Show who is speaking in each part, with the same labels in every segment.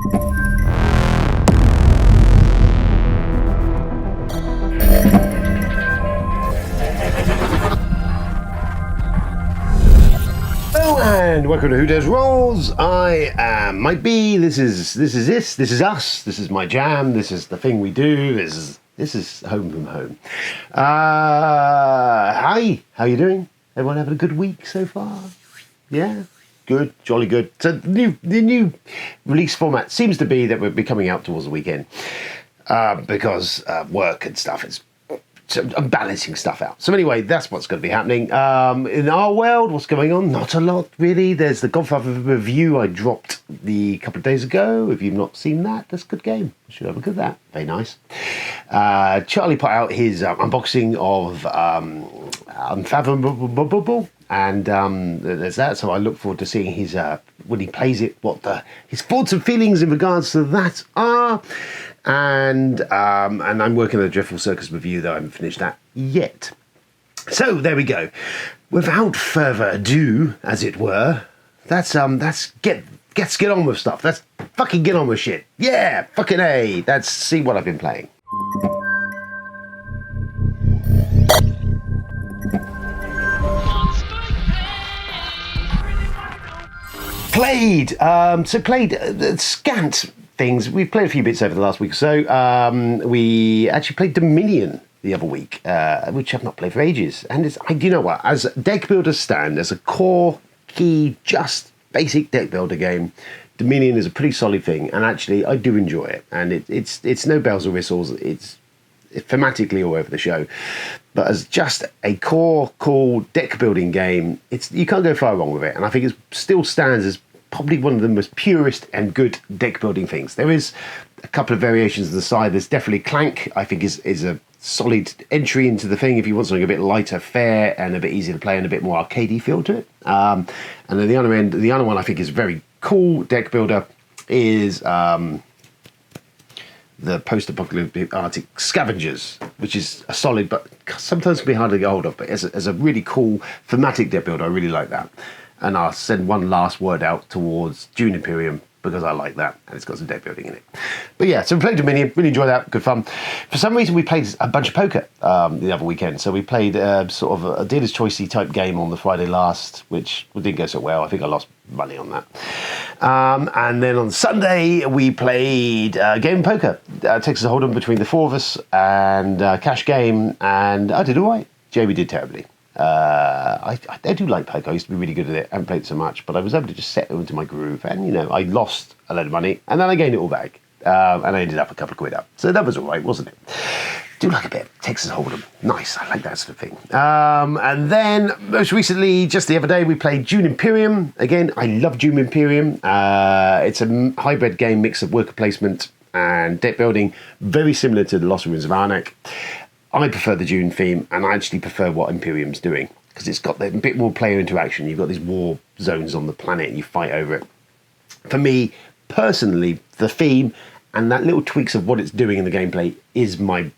Speaker 1: Hello and welcome to Who Does Rolls. I am Mike B. This is us. This is my jam. This is the thing we do. This is home from home. Hi, how you doing? Everyone having a good week so far? Yeah, good, jolly good. So the new release format seems to be that we'll be coming out towards the weekend because work and stuff is. So I'm balancing stuff out. So anyway, that's what's going to be happening. In our world, what's going on? Not a lot, really. There's the Godfather review I dropped a couple of days ago. If you've not seen that, that's a good game. You should have a look at that. Very nice. Charlie put out his unboxing of Unfathomable, and there's that. So I look forward to seeing his when he plays it, what his thoughts and feelings in regards to that are. And I'm working on the Dreadful Circus review, though I haven't finished that yet. So there we go. Without further ado, as it were, let's get on with stuff. Let's fucking get on with shit. Yeah, fucking A. Let's see what I've been playing. Played scant things. We've played a few bits over the last week or so. We actually played Dominion the other week, which I've not played for ages. And you know what? As deck builders stand, as a core, key, just basic deck builder game, Dominion is a pretty solid thing. And actually, I do enjoy it. And it's no bells or whistles. It's thematically all over the show. But as just a core, cool deck building game, you can't go far wrong with it. And I think it still stands as probably one of the most purest and good deck building things. There is a couple of variations on the side. There's definitely Clank, I think is a solid entry into the thing if you want something a bit lighter, fair, and a bit easier to play and a bit more arcadey feel to it. And then the other one I think is very cool deck builder is the post-apocalyptic Arctic Scavengers, which is a solid but sometimes can be hard to get hold of, but as a really cool thematic deck builder, I really like that. And I'll send one last word out towards Dune Imperium because I like that and it's got some deck building in it. But yeah, so we played Dominion, really enjoyed that, good fun. For some reason we played a bunch of poker the other weekend. So we played sort of a dealer's choicey type game on the Friday last, which didn't go so well. I think I lost money on that. And then on Sunday we played a game of poker. Texas Hold'em between the four of us and cash game, and I did all right. Jamie did terribly. I do like poker. I used to be really good at it. I haven't played so much, but I was able to just settle into my groove. And, I lost a load of money, and then I gained it all back. And I ended up a couple of quid up. So that was all right, wasn't it? Do like a bit. Texas Hold'em. Nice. I like that sort of thing. And then, most recently, just the other day, we played Dune Imperium. Again, I love Dune Imperium. It's a hybrid game, mix of worker placement and deck building. Very similar to the Lost Ruins of Arnak. I prefer the Dune theme, and I actually prefer what Imperium's doing because it's got a bit more player interaction. You've got these war zones on the planet and you fight over it. For me, personally, the theme and that little tweaks of what it's doing in the gameplay is my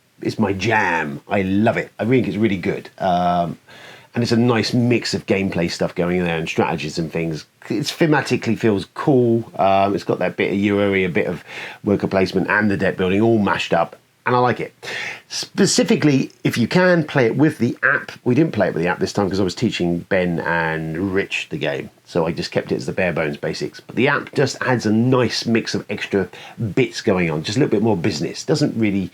Speaker 1: jam. I love it. I think it's really good. And it's a nice mix of gameplay stuff going in there and strategies and things. It thematically feels cool. It's got that bit of Euroi, a bit of worker placement and the deck building all mashed up. And I like it. Specifically, if you can, play it with the app. We didn't play it with the app this time because I was teaching Ben and Rich the game. So I just kept it as the bare bones basics. But the app just adds a nice mix of extra bits going on. Just a little bit more business. Doesn't really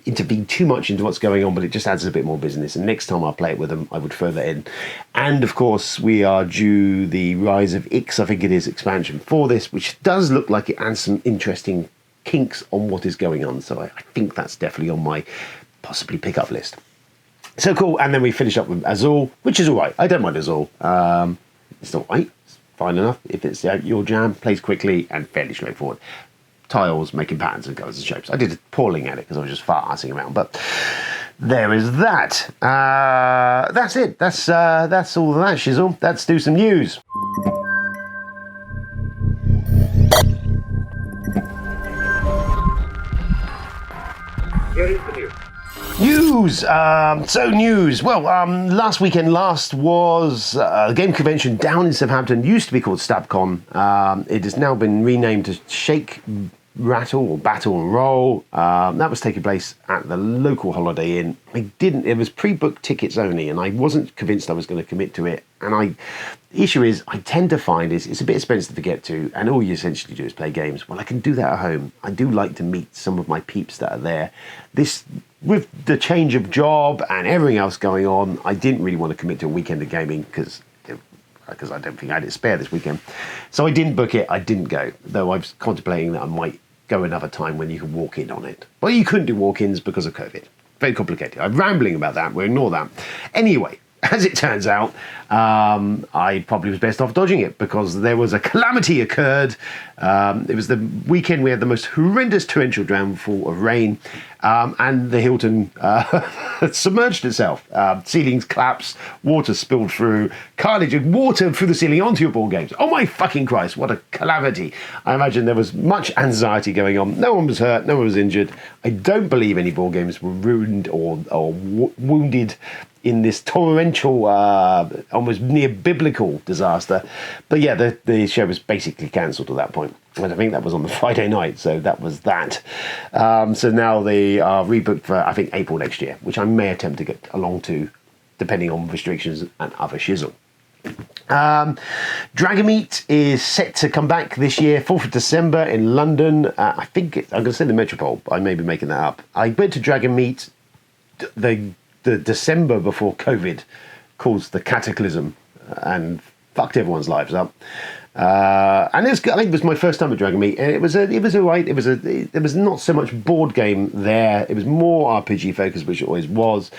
Speaker 1: intervene too much into what's going on, but it just adds a bit more business. And next time I play it with them, I would throw that in. And of course, we are due the Rise of Ix, I think it is, expansion for this, which does look like it adds some interesting kinks on what is going on, so I think that's definitely on my possibly pick up list. So cool. And then we finish up with Azul, which is all right. I don't mind Azul. It's all right. It's fine enough. If it's your jam, plays quickly and fairly straightforward. Tiles, making patterns and colours and shapes. I did appalling at it because I was just farting around, but there is that. That's it. That's all of that shizzle. Let's do some news. Here is the news. News. Well, last weekend was a game convention down in Southampton. Used to be called Stabcon. It has now been renamed to Shake, Rattle or Battle and Roll. That was taking place at the local Holiday Inn. It was pre-booked tickets only, and I wasn't convinced I was going to commit to it. And the issue is, I tend to find it's a bit expensive to get to, and all you essentially do is play games. Well, I can do that at home. I do like to meet some of my peeps that are there. With the change of job and everything else going on, I didn't really want to commit to a weekend of gaming because I don't think I had it spare this weekend. So I didn't book it, I didn't go, though I was contemplating that I might go another time when you can walk in on it. Well, you couldn't do walk-ins because of COVID. Very complicated. I'm rambling about that, we'll ignore that. Anyway, as it turns out, I probably was best off dodging it because there was a calamity occurred. It was the weekend we had the most horrendous torrential downfall of rain, and the Hilton submerged itself. Ceilings collapsed, water spilled through, carnage and water through the ceiling onto your board games. Oh my fucking Christ, what a calamity. I imagine there was much anxiety going on. No one was hurt, no one was injured. I don't believe any board games were ruined or wounded in this torrential, almost near biblical disaster. But yeah, the show was basically cancelled at that point. And I think that was on the Friday night, so that was that. So now they are rebooked for, I think, April next year, which I may attempt to get along to, depending on restrictions and other shizzle. Dragon Meat is set to come back this year, 4th of December in London. I think I'm going to say the Metropole, but I may be making that up. I went to Dragon Meat the December before COVID caused the cataclysm and fucked everyone's lives up. And I think it was my first time at Dragon Meat, and it was alright. There was not so much board game there. It was more RPG focused, which it always was.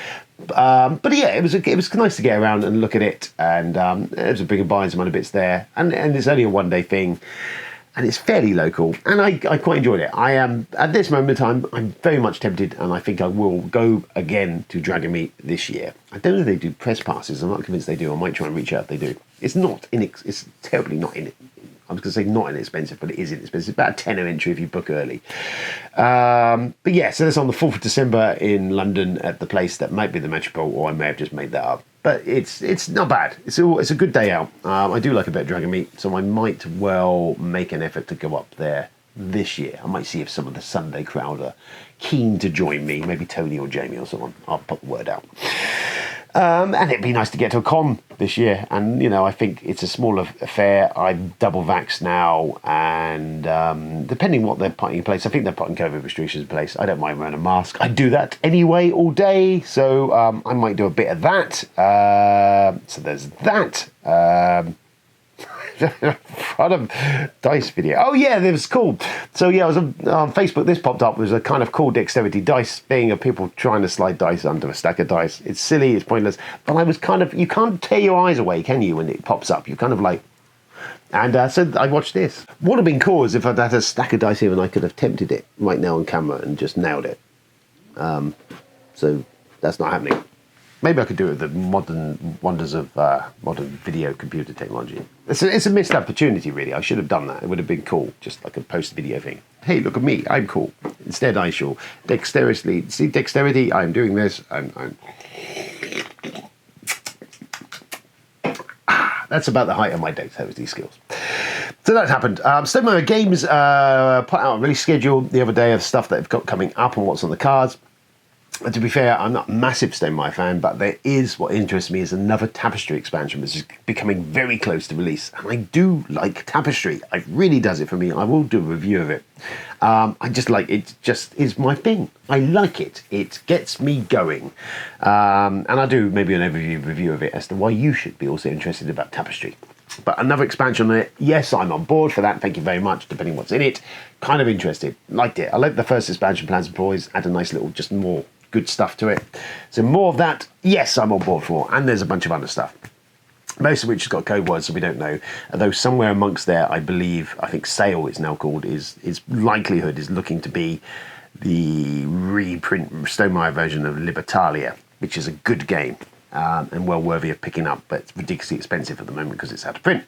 Speaker 1: But yeah, it was nice to get around and look at it, and it was a big buy and some other bits there. And it's only a one-day thing. And it's fairly local, and I quite enjoyed it. I am, at this moment in time, I'm very much tempted, and I think I will go again to Dragon Meat this year. I don't know if they do press passes. I'm not convinced they do. I might try and reach out if they do. It's terribly not in it. I was going to say not inexpensive, but it is inexpensive. It's about a tenner entry if you book early. But yeah, so that's on the 4th of December in London at the place that might be the Metropole, or I may have just made that up. But it's not bad. It's a good day out. I do like a bit of Dragon Meat, so I might well make an effort to go up there this year. I might see if some of the Sunday crowd are keen to join me. Maybe Tony or Jamie or someone. I'll put the word out. And it'd be nice to get to a con this year. And, I think it's a smaller affair. I'm double vaxxed now. And depending what they're putting in place, I think they're putting COVID restrictions in place. I don't mind wearing a mask. I do that anyway all day. So I might do a bit of that. So there's that. Front of dice video. Oh yeah, that was cool. So yeah, I was on Facebook. This popped up. It was a kind of cool dexterity dice thing of people trying to slide dice under a stack of dice. It's silly, it's pointless. But I was you can't tear your eyes away, can you, when it pops up? You're kind of like. And so I watched this. What would have been cool is if I'd had a stack of dice here and I could have tempted it right now on camera and just nailed it. So that's not happening. Maybe I could do it with the modern wonders of modern video computer technology. It's a missed opportunity, really. I should have done that. It would have been cool, just like a post-video thing. Hey, look at me, I'm cool. Instead, I shall dexterity. I'm doing this. That's about the height of my dexterity skills. So that happened. Stonemaier Games put out a release schedule the other day of stuff that they've got coming up and what's on the cards. And to be fair, I'm not a massive Stonemaier fan, but there is, what interests me is another Tapestry expansion, which is becoming very close to release. And I do like Tapestry. It really does it for me. I will do a review of it. I just like it. Just is my thing. I like it. It gets me going. And I'll do maybe an overview review of it as to why you should be also interested about Tapestry. But another expansion on it, yes, I'm on board for that. Thank you very much, depending what's in it. Kind of interested. Liked it. I liked the first expansion, Plans and Ploys. Add a nice little, just more good stuff to it. So more of that, yes, I'm on board for. And there's a bunch of other stuff, most of which has got code words, so we don't know. Although somewhere amongst there, I think Sale is now called, is likelihood is looking to be the reprint Stonemaier version of Libertalia, which is a good game. And well worthy of picking up, but it's ridiculously expensive at the moment because it's out of print.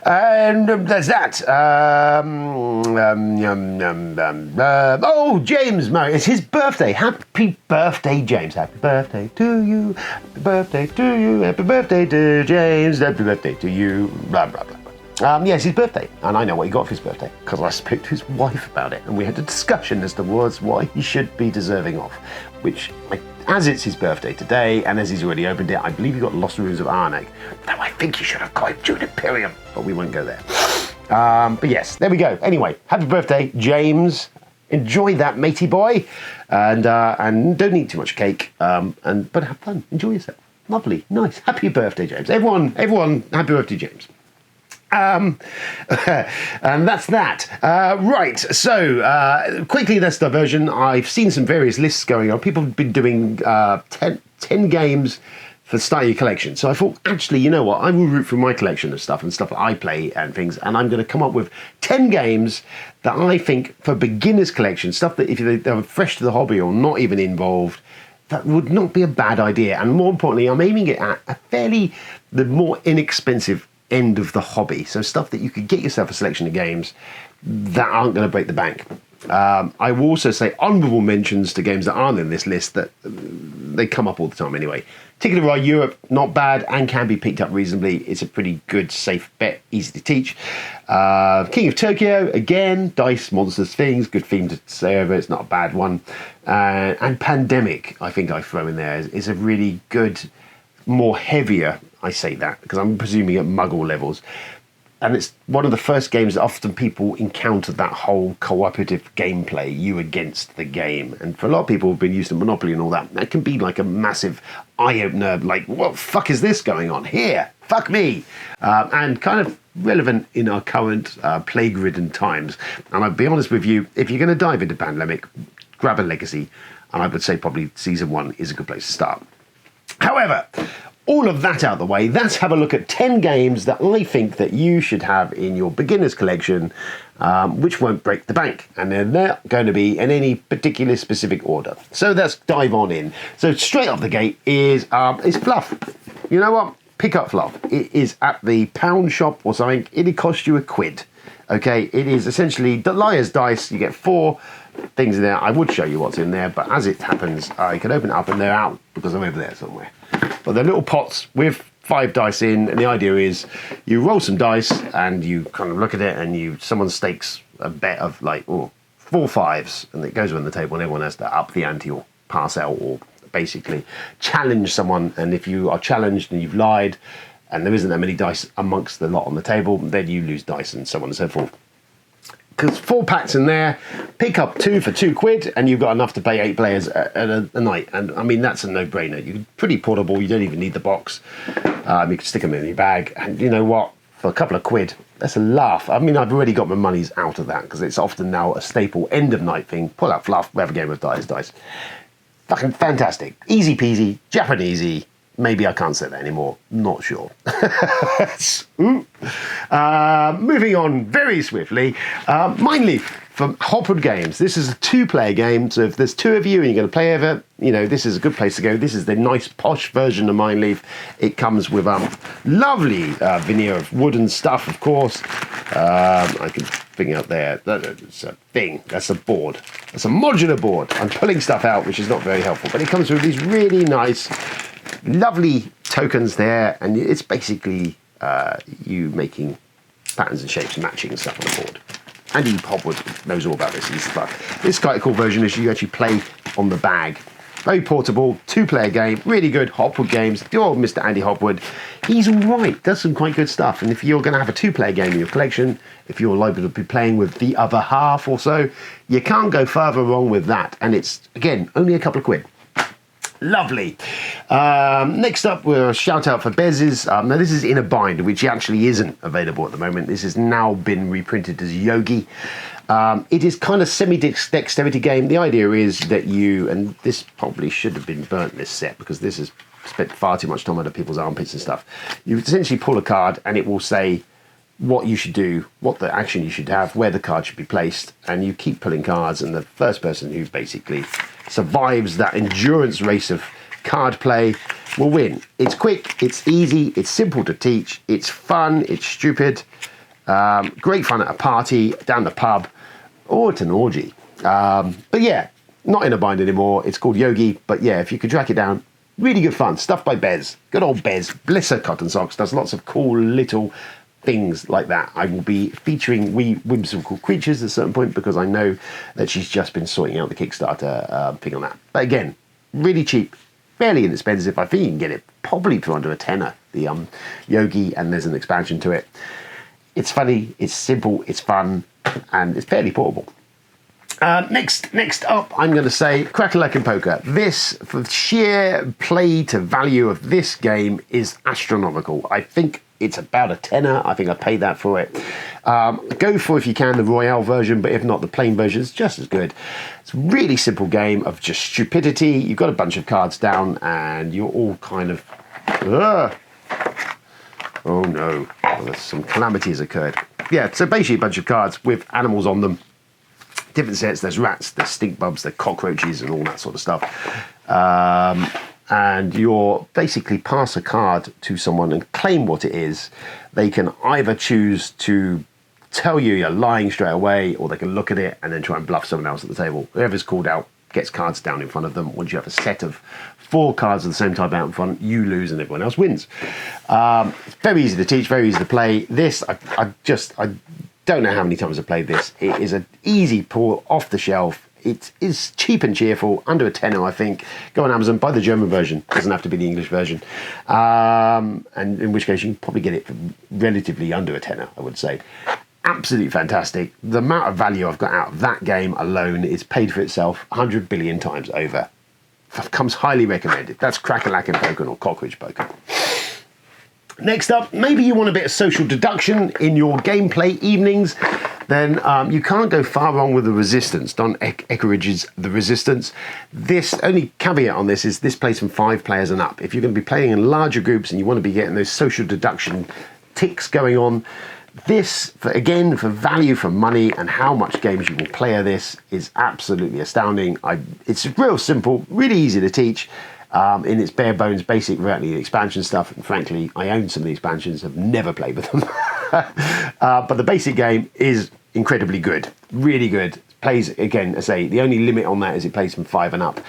Speaker 1: And there's that. Oh, James Murray, it's his birthday. Happy birthday, James. Happy birthday to you. Happy birthday to you. Happy birthday to James. Happy birthday to you. Blah, blah, blah. Yes, his birthday, and I know what he got for his birthday because I spoke to his wife about it, and we had a discussion as to why he should be deserving of. Which, as it's his birthday today, and as he's already opened it, I believe he got Lost Ruins of Arnak. Though I think he should have got June Imperium, but we won't go there. But yes, there we go. Anyway, happy birthday, James. Enjoy that, matey boy, and don't eat too much cake. But have fun. Enjoy yourself. Lovely, nice. Happy birthday, James. Everyone, happy birthday, James. And that's that. Right, so quickly, this diversion. I've seen some various lists going on. People have been doing 10 games for starting your collection. So I thought, actually, you know what? I will root through my collection of stuff and stuff that I play and things, and I'm going to come up with 10 games that I think for beginners collection, stuff that if they're fresh to the hobby or not even involved, that would not be a bad idea. And more importantly, I'm aiming it at the more inexpensive end of the hobby, so stuff that you could get yourself a selection of games that aren't going to break the bank. I will also say honourable mentions to games that aren't in this list that they come up all the time anyway. Ticket to Ride Europe, not bad and can be picked up reasonably. It's a pretty good, safe bet, easy to teach. King of Tokyo, again, dice, monsters, things, good theme to say over, it's not a bad one. And Pandemic, I think I throw in there, is a really good, more heavier, I say that because I'm presuming at Muggle levels, and it's one of the first games that often people encounter that whole cooperative gameplay, you against the game. And for a lot of people who've been used to Monopoly and all that, that can be like a massive eye-opener, like, what the fuck is this going on here? Fuck me. And kind of relevant in our current plague-ridden times. And I'll be honest with you, if you're going to dive into Pandemic, grab a Legacy, and I would say probably Season 1 is a good place to start. However, all of that out of the way, let's have a look at 10 games that I think that you should have in your beginner's collection, which won't break the bank. And they're not going to be in any particular specific order. So let's dive on in. So straight off the gate is Fluff. You know what? Pick up Fluff. It is at the pound shop or something. It'll cost you £1. Okay, it is essentially the Liar's Dice. You get 4 things in there. I would show you what's in there, but as it happens, I can open it up and they're out because I'm over there somewhere. But they're little pots with 5 dice in, and the idea is you roll some dice and you kind of look at it and someone stakes a bet of like 4 5s, and it goes around the table and everyone has to up the ante or pass out or basically challenge someone. And if you are challenged and you've lied and there isn't that many dice amongst the lot on the table, then you lose dice and so on and so forth. Because 4 packs in there, pick up 2 for £2, and you've got enough to pay 8 players a night. And I mean, that's a no-brainer. You're pretty portable. You don't even need the box. You can stick them in your bag. And you know what? For a couple of quid, that's a laugh. I mean, I've already got my monies out of that because it's often now a staple end-of-night thing. Pull out Fluff, we have a game of dice. Fucking fantastic. Easy peasy, Japanesey. Maybe I can't say that anymore. Not sure. Moving on very swiftly. Mindleaf from Hopwood Games. This is a 2-player game. So if there's 2 of you and you're going to play over, this is a good place to go. This is the nice posh version of Mindleaf. It comes with lovely veneer of wooden stuff, of course. I can bring out there. That's a thing. That's a board. That's a modular board. I'm pulling stuff out, which is not very helpful. But it comes with these really nice, lovely tokens there, and it's basically you making patterns and shapes, matching stuff on the board. Andy Hopwood knows all about this. This quite a cool version is you actually play on the bag. Very portable, 2-player game, really good. Hopwood Games, the old Mr. Andy Hopwood. He's all right, does some quite good stuff. And if you're going to have a 2-player game in your collection, if you're likely to be playing with the other half or so, you can't go further wrong with that. And it's, again, only a couple of quid. Lovely. Next up, we're a shout out for Bez's. Now, this is in a bind, which actually isn't available at the moment. This has now been reprinted as Yogi. It is kind of semi-dexterity game. The idea is that and this probably should have been burnt, this set, because this has spent far too much time under people's armpits and stuff. You essentially pull a card and it will say what you should do, what the action you should have, where the card should be placed, and you keep pulling cards, and the first person who basically survives that endurance race of card play will win. It's quick, it's easy, it's simple to teach, it's fun, it's stupid, great fun at a party, down the pub, or at an orgy. But yeah, not in a bind anymore. It's called Yogi, but yeah, if you could track it down, really good fun. Stuff by Bez, good old Bez, bless her cotton socks, does lots of cool little things like that. I will be featuring wee whimsical creatures at a certain point because I know that she's just been sorting out the Kickstarter thing on that. But again, really cheap, fairly inexpensive. I think you can get it probably for under a tenner, the Yogi, and there's an expansion to it. It's funny, it's simple, it's fun, and it's fairly portable. Next up, I'm going to say Crack-a-Lack Poker. This, for sheer play to value of this game, is astronomical. I think it's about a tenner. I think I paid that for it. Go for, if you can, the Royale version, but if not, the plain version is just as good. It's a really simple game of just stupidity. You've got a bunch of cards down, and you're all kind of... Oh no, some calamity has occurred. Yeah, so basically a bunch of cards with animals on them. Different sets, there's rats, there's stink bubs, there's cockroaches and all that sort of stuff. And you're basically pass a card to someone and claim what it is. They can either choose to tell you you're lying straight away, or they can look at it and then try and bluff someone else at the table. Whoever's called out gets cards down in front of them. Once you have a set of 4 cards of the same type out in front, you lose and everyone else wins. It's very easy to teach, very easy to play. This, I don't know how many times I've played this. It is an easy pull off the shelf. It is cheap and cheerful, under a tenner, I think. Go on Amazon, buy the German version. Doesn't have to be the English version. And in which case you can probably get it for relatively under a tenner, I would say. Absolutely fantastic. The amount of value I've got out of that game alone is paid for itself 100 billion times over. Comes highly recommended. That's Crack-a-Lack Poker or Cockroach Poker. Next up, maybe you want a bit of social deduction in your gameplay evenings, then you can't go far wrong with the Resistance, Don Eckeridge's The Resistance. This only caveat on this is this plays from 5 players and up. If you're going to be playing in larger groups and you want to be getting those social deduction ticks going on, this, for value for money and how much games you will play of this, is absolutely astounding. It's real simple, really easy to teach. In its bare bones, basic variety expansion stuff, and frankly, I own some of the expansions, have never played with them. But the basic game is incredibly good, really good. Plays, again, I say, the only limit on that is it plays from 5 and up.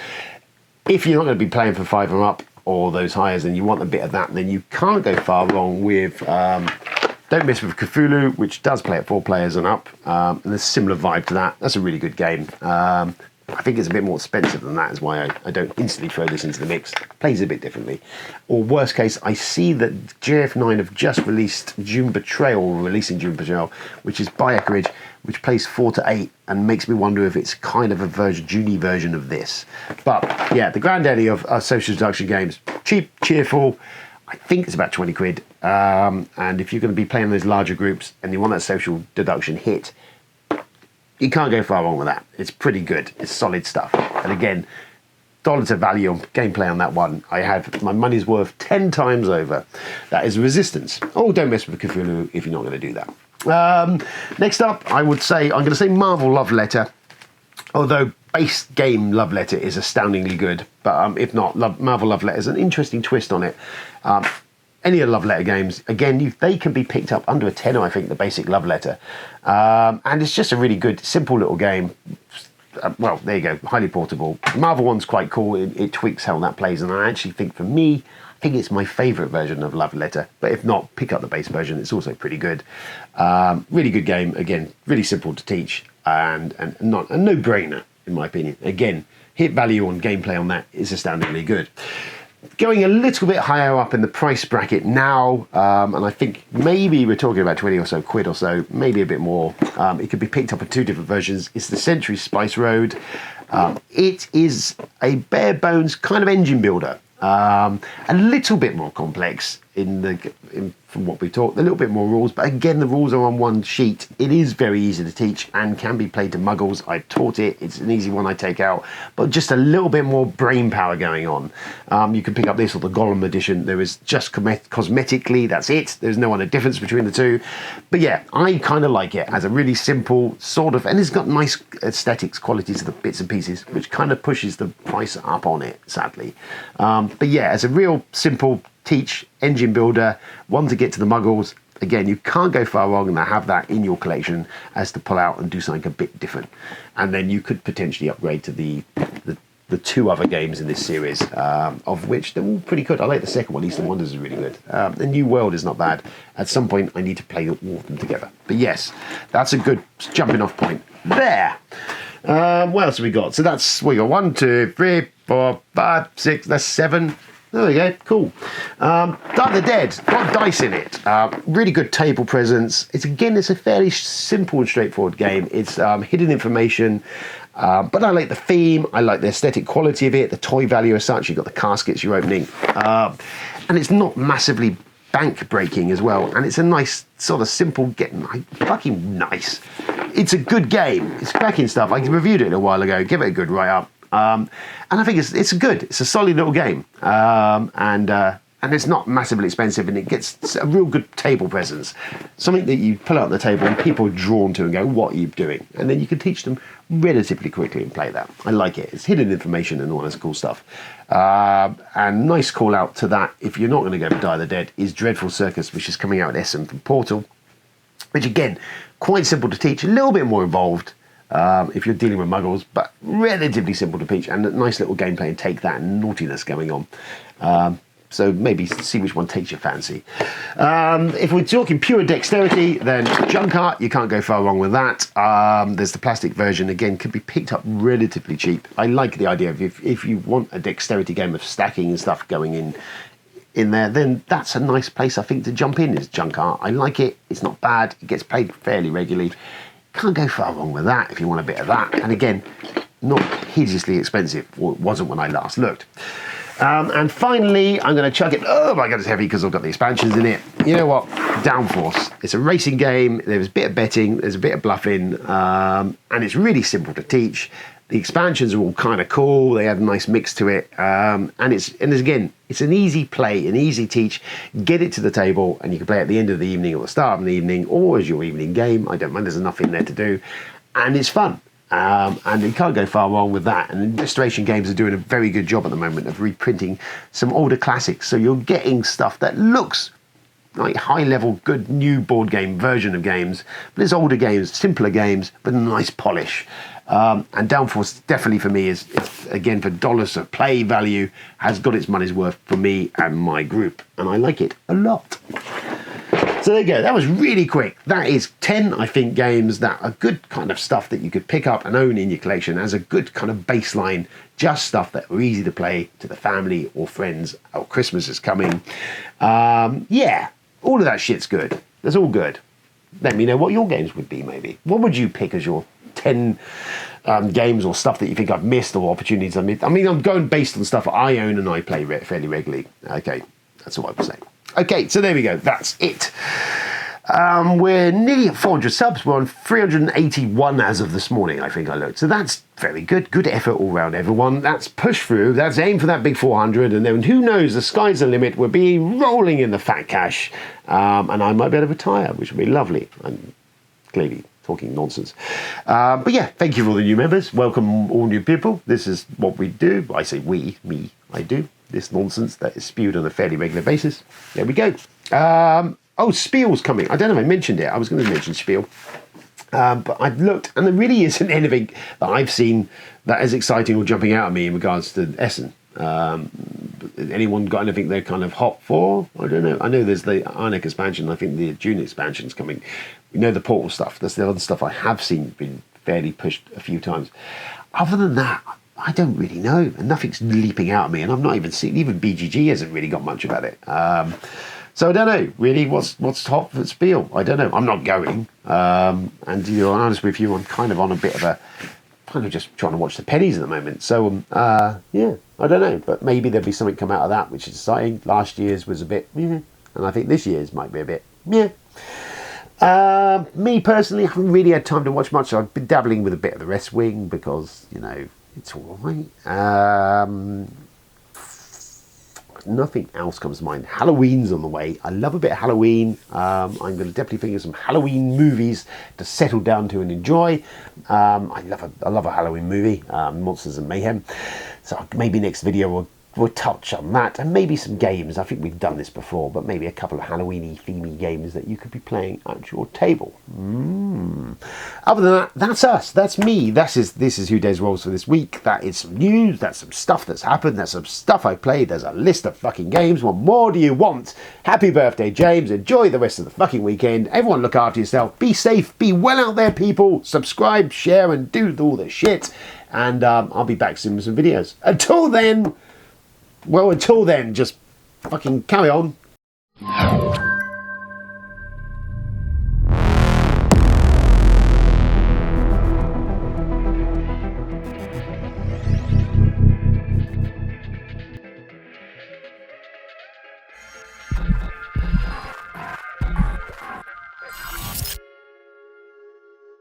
Speaker 1: If you're not going to be playing for 5 and up, or those hires, and you want a bit of that, then you can't go far wrong with Don't Mess With Cthulhu, which does play at 4 players and up, and there's a similar vibe to that. That's a really good game. I think it's a bit more expensive than that, is why I don't instantly throw this into the mix. Plays a bit differently. Or worst case, I see that JF9 have just released June Betrayal, releasing June Betrayal, which is by Eckeridge, which plays 4 to 8 and makes me wonder if it's kind of a Junie version of this. But yeah, the granddaddy of social deduction games. Cheap, cheerful. I think it's about 20 quid. And if you're going to be playing those larger groups and you want that social deduction hit, you can't go far wrong with that. It's pretty good. It's solid stuff. And again, dollar to value on gameplay on that one. I have my money's worth 10 times over. That is Resistance. Oh, Don't Mess With Cthulhu if you're not going to do that. Next up, I'm going to say Marvel Love Letter. Although base game Love Letter is astoundingly good. But if not, Marvel Love Letter is an interesting twist on it. Any of the Love Letter games, again, they can be picked up under a tenner, I think, the basic Love Letter. And it's just a really good, simple little game. Well, there you go, highly portable. The Marvel one's quite cool. It tweaks how that plays. And I actually think, for me, I think it's my favourite version of Love Letter. But if not, pick up the base version. It's also pretty good. Really good game. Again, really simple to teach. And not a no-brainer, in my opinion. Again, hit value on gameplay on that is astoundingly good. Going a little bit higher up in the price bracket now, and I think maybe we're talking about 20 or so quid or so, maybe a bit more. It could be picked up in 2 different versions. It's the Century Spice Road. It is a bare bones kind of engine builder, a little bit more complex. from what we talked. A little bit more rules, but again, the rules are on one sheet. It is very easy to teach and can be played to muggles. I taught it. It's an easy one I take out, but just a little bit more brain power going on. You can pick up this or the Golem edition. There is just cosmetically, that's it. There's no other difference between the two. But yeah, I kind of like it as a really simple sort of, and it's got nice aesthetics qualities of the bits and pieces, which kind of pushes the price up on it, sadly. But yeah, as a real simple teach engine builder, one to get to the muggles. Again, you can't go far wrong and have that in your collection as to pull out and do something a bit different. And then you could potentially upgrade to the two other games in this series, of which they're all pretty good. I like the second one, Eastern Wonders, is really good. The New World is not bad. At some point, I need to play all of them together. But yes, that's a good jumping off point there. What else have we got? So that's, we got 1, 2, 3, 4, 5, 6, that's 7. There we go, cool. Die the Dead, got dice in it. Really good table presence. It's a fairly simple and straightforward game. It's hidden information, but I like the theme. I like the aesthetic quality of it, the toy value as such. You've got the caskets you're opening. And it's not massively bank breaking as well. And it's a nice, sort of simple, fucking nice. It's a good game. It's cracking stuff. I reviewed it a while ago. Give it a good write-up. And I think it's a solid little game, and it's not massively expensive, and it gets a real good table presence, something that you pull out the table and people are drawn to and go, what are you doing? And then you can teach them relatively quickly and play that. I like it. It's hidden information and all this cool stuff. And nice call out to that, if you're not going to go for Die the Dead, is Dreadful Circus, which is coming out at Essen from Portal, which again, quite simple to teach, a little bit more involved. If you're dealing with muggles, but relatively simple to teach, and a nice little gameplay and take that and naughtiness going on. So maybe see which one takes your fancy. If we're talking pure dexterity, then Junk Art, you can't go far wrong with that. There's the plastic version, again, could be picked up relatively cheap. I like the idea of if you want a dexterity game of stacking and stuff going in there, then that's a nice place, I think, to jump in, is Junk Art. I like it. It's not bad. It gets played fairly regularly. Can't go far wrong with that if you want a bit of that. And again, not hideously expensive, or it wasn't when I last looked. And finally, I'm going to chuck it. Oh my God, it's heavy because I've got the expansions in it. You know what? Downforce. It's a racing game. There's a bit of betting. There's a bit of bluffing. And it's really simple to teach. The expansions are all kind of cool. They have a nice mix to it. And again, it's an easy play, an easy teach. Get it to the table, and you can play at the end of the evening or the start of the evening, or as your evening game. I don't mind. There's enough in there to do. And it's fun. And you can't go far wrong with that. And Restoration Games are doing a very good job at the moment of reprinting some older classics. So you're getting stuff that looks like high-level, good new board game version of games, but it's older games, simpler games, but a nice polish. And Downforce definitely for me is again, for dollars of play value, has got its money's worth for me and my group, and I like it a lot. So there you go. That was really quick. That is 10, I think, games that are good kind of stuff that you could pick up and own in your collection as a good kind of baseline, just stuff that are easy to play to the family or friends. Oh, Christmas is coming. Yeah, all of that shit's good. That's all good. Let me know what your games would be, maybe. What would you pick as your 10 games or stuff that you think I've missed or opportunities I've missed? I mean, I'm going based on stuff I own and I play fairly regularly. Okay, that's all I would say. Okay, so there we go. That's it. We're nearly at 400 subs. We're on 381 as of this morning, I think I looked. So that's very good. Good effort all round, everyone. That's push through. That's aim for that big 400. And then who knows, the sky's the limit. We'll be rolling in the fat cash. And I might be able to retire, which would be lovely. I'm clearly talking nonsense. But yeah, thank you for all the new members. Welcome all new people. This is what we do. I say we, me, I do. This nonsense that is spewed on a fairly regular basis. There we go. Oh, Spiel's coming. I don't know if I mentioned it. I was going to mention Spiel. But I've looked, and there really isn't anything that I've seen that is exciting or jumping out at me in regards to Essen. Anyone got anything they're kind of hot for? I don't know. I know there's the Arnek expansion. I think the June expansion's coming. We know the Portal stuff. That's the other stuff I have seen been fairly pushed a few times. Other than that, I don't really know. And nothing's leaping out at me. And I've not even seen, even BGG hasn't really got much about it. So I don't know, really, what's hot for Spiel. I don't know. I'm not going. And to be honest with you, I'm kind of on a bit of a, kind of just trying to watch the pennies at the moment. So, yeah, I don't know. But maybe there'll be something come out of that, which is exciting. Last year's was a bit, and And I think this year's might be a bit, yeah. Me personally, I haven't really had time to watch much. I've been dabbling with a bit of the West Wing because, you know, it's all right. Nothing else comes to mind. Halloween's on the way. I love a bit of Halloween. I'm going to definitely think of some Halloween movies to settle down to and enjoy. I love a Halloween movie, Monsters and Mayhem. So maybe next video we'll touch on that, and maybe some games. I think we've done this before, but maybe a couple of Halloween-y themey games that you could be playing at your table. Other than that, that's us. That's me. This is Who Dares Rolls for this week. That is some news. That's some stuff that's happened. That's some stuff I played. There's a list of fucking games. What more do you want? Happy birthday, James. Enjoy the rest of the fucking weekend. Everyone look after yourself. Be safe. Be well out there, people. Subscribe, share, and do all the shit. And I'll be back soon with some videos. Until then, just fucking carry on.